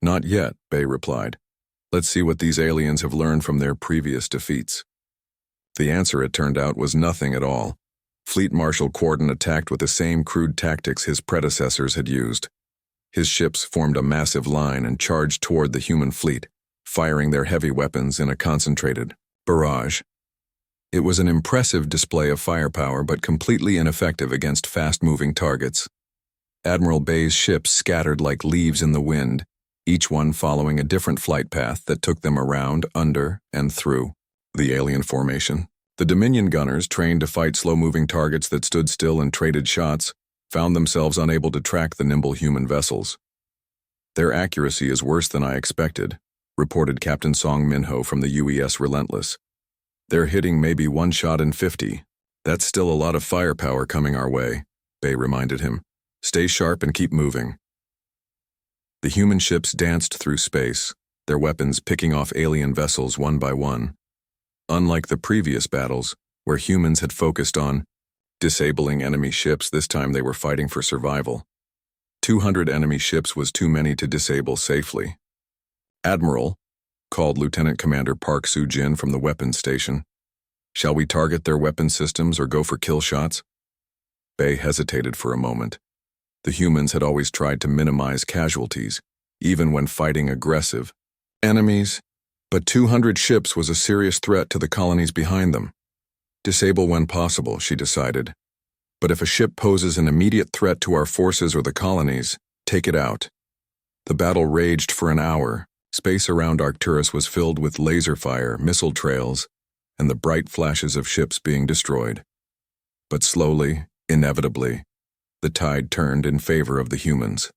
"Not yet," Bay replied. "Let's see what these aliens have learned from their previous defeats." The answer, it turned out, was nothing at all. Fleet Marshal Quarden attacked with the same crude tactics his predecessors had used. His ships formed a massive line and charged toward the human fleet, firing their heavy weapons in a concentrated barrage. It was an impressive display of firepower, but completely ineffective against fast-moving targets. Admiral Bay's ships scattered like leaves in the wind, each one following a different flight path that took them around, under, and through the alien formation. The Dominion gunners, trained to fight slow-moving targets that stood still and traded shots, found themselves unable to track the nimble human vessels. "Their accuracy is worse than I expected," reported Captain Song Minho from the UES Relentless. "They're hitting maybe 1 shot in 50. That's still a lot of firepower coming our way," Bay reminded him. "Stay sharp and keep moving." The human ships danced through space, their weapons picking off alien vessels one by one. Unlike the previous battles, where humans had focused on disabling enemy ships, this time they were fighting for survival. 200 enemy ships was too many to disable safely. "Admiral," called Lieutenant Commander Park Soo-jin from the weapons station, "shall we target their weapon systems or go for kill shots?" Bay hesitated for a moment. The humans had always tried to minimize casualties, even when fighting aggressive enemies. But 200 ships was a serious threat to the colonies behind them. "Disable when possible," she decided. "But if a ship poses an immediate threat to our forces or the colonies, take it out." The battle raged for an hour. Space around Arcturus was filled with laser fire, missile trails, and the bright flashes of ships being destroyed. But slowly, inevitably, the tide turned in favor of the humans.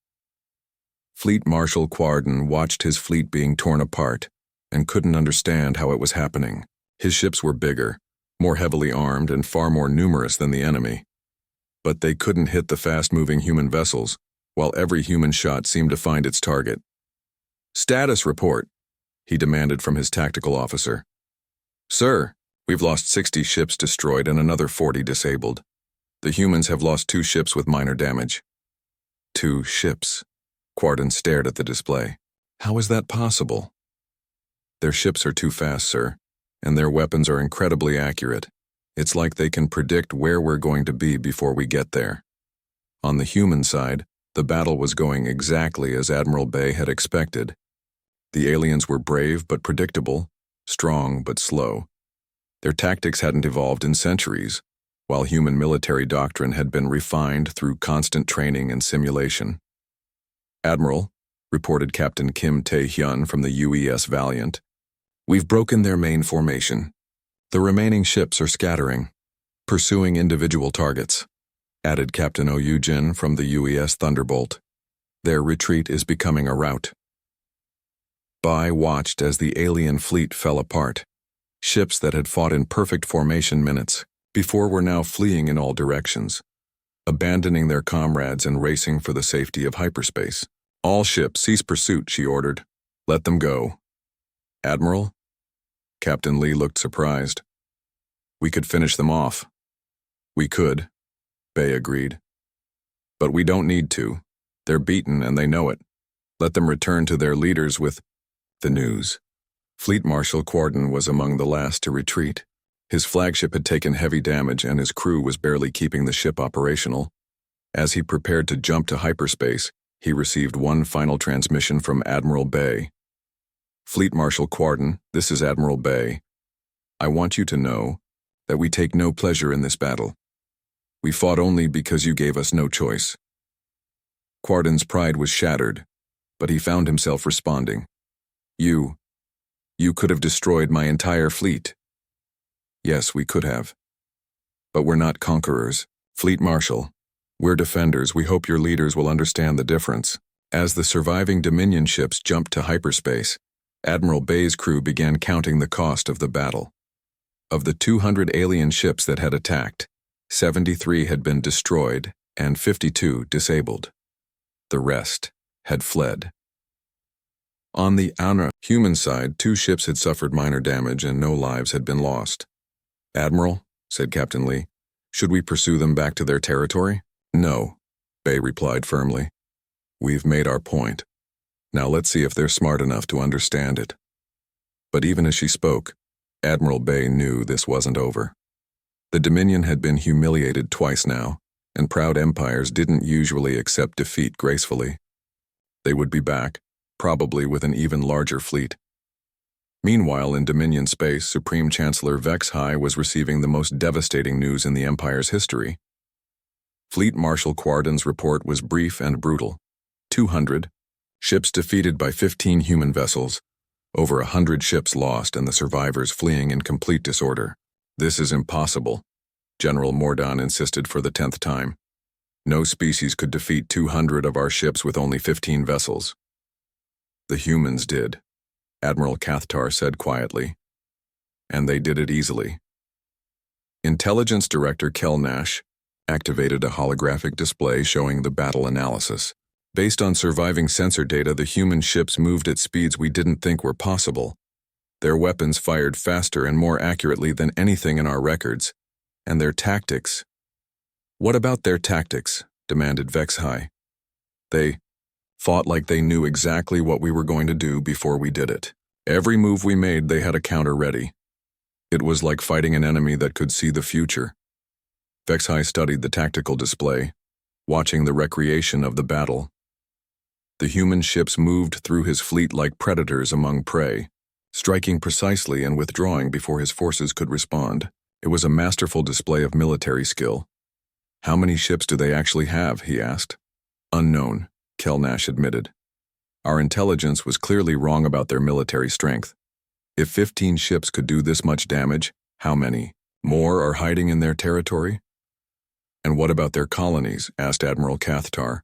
Fleet Marshal Quarden watched his fleet being torn apart and couldn't understand how it was happening. His ships were bigger, more heavily armed, and far more numerous than the enemy. But they couldn't hit the fast-moving human vessels, while every human shot seemed to find its target. "Status report," he demanded from his tactical officer. "Sir, we've lost 60 ships destroyed and another 40 disabled. The humans have lost 2 ships with minor damage." 2 ships. Quarden stared at the display. "How is that possible?" "Their ships are too fast, sir, and their weapons are incredibly accurate. It's like they can predict where we're going to be before we get there." On the human side, the battle was going exactly as Admiral Bay had expected. The aliens were brave but predictable, strong but slow. Their tactics hadn't evolved in centuries, while human military doctrine had been refined through constant training and simulation. "Admiral," reported Captain Kim Tae-hyun from the UES Valiant, "we've broken their main formation. The remaining ships are scattering, pursuing individual targets," added Captain Oh Yoo-jin from the UES Thunderbolt. "Their retreat is becoming a rout." Bai watched as the alien fleet fell apart. Ships that had fought in perfect formation minutes before were now fleeing in all directions, abandoning their comrades and racing for the safety of hyperspace. "All ships cease pursuit," she ordered. "Let them go." "Admiral?" Captain Lee looked surprised. "We could finish them off." "We could," Bay agreed. "But we don't need to. They're beaten and they know it. Let them return to their leaders with the news." Fleet Marshal Quarden was among the last to retreat. His flagship had taken heavy damage and his crew was barely keeping the ship operational. As he prepared to jump to hyperspace, he received one final transmission from Admiral Bay. Fleet Marshal Quarden, this is Admiral Bay. I want you to know that we take no pleasure in this battle. We fought only because you gave us no choice. Quarden's pride was shattered, but he found himself responding. You could have destroyed my entire fleet. Yes, we could have. But we're not conquerors. Fleet Marshal, we're defenders. We hope your leaders will understand the difference. As the surviving Dominion ships jumped to hyperspace, Admiral Bay's crew began counting the cost of the battle. Of the 200 alien ships that had attacked, 73 had been destroyed and 52 disabled. The rest had fled. On the human side, 2 ships had suffered minor damage and no lives had been lost. Admiral, said Captain Lee, should we pursue them back to their territory? No, Bay replied firmly. We've made our point. Now let's see if they're smart enough to understand it. But even as she spoke, Admiral Bay knew this wasn't over. The Dominion had been humiliated twice now, and proud empires didn't usually accept defeat gracefully. They would be back, probably with an even larger fleet. Meanwhile, in Dominion space, Supreme Chancellor Vex-High was receiving the most devastating news in the Empire's history. Fleet Marshal Quarden's report was brief and brutal. 200 ships defeated by 15 human vessels, over 100 ships lost and the survivors fleeing in complete disorder. This is impossible, General Mordan insisted for the 10th time. No species could defeat 200 of our ships with only 15 vessels. The humans did, Admiral Cathtar said quietly. And they did it easily. Intelligence Director Kel Nash activated a holographic display showing the battle analysis. Based on surviving sensor data, the human ships moved at speeds we didn't think were possible. Their weapons fired faster and more accurately than anything in our records. And their tactics. What about their tactics? Demanded Vex-High. They fought like they knew exactly what we were going to do before we did it. Every move we made, they had a counter ready. It was like fighting an enemy that could see the future. Vex-High studied the tactical display, watching the recreation of the battle. The human ships moved through his fleet like predators among prey, striking precisely and withdrawing before his forces could respond. It was a masterful display of military skill. How many ships do they actually have? He asked. Unknown, Kel Nash admitted. Our intelligence was clearly wrong about their military strength. If 15 ships could do this much damage, how many more are hiding in their territory? And what about their colonies? Asked Admiral Cathtar.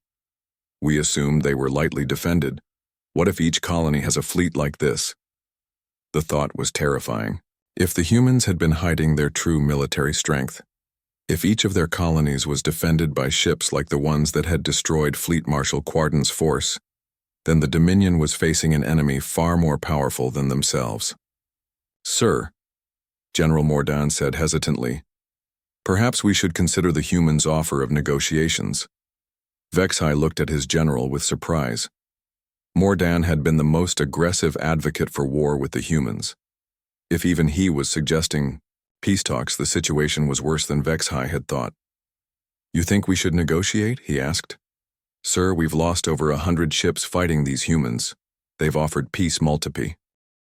We assumed they were lightly defended. What if each colony has a fleet like this? The thought was terrifying. If the humans had been hiding their true military strength, if each of their colonies was defended by ships like the ones that had destroyed Fleet Marshal Quarden's force, then the Dominion was facing an enemy far more powerful than themselves. Sir, General Mordan said hesitantly, perhaps we should consider the humans' offer of negotiations. Vex-High looked at his general with surprise. Mordan had been the most aggressive advocate for war with the humans. If even he was suggesting peace talks, the situation was worse than Vex-High had thought. You think we should negotiate? He asked. Sir, we've lost over 100 ships fighting these humans. They've offered peace multiply.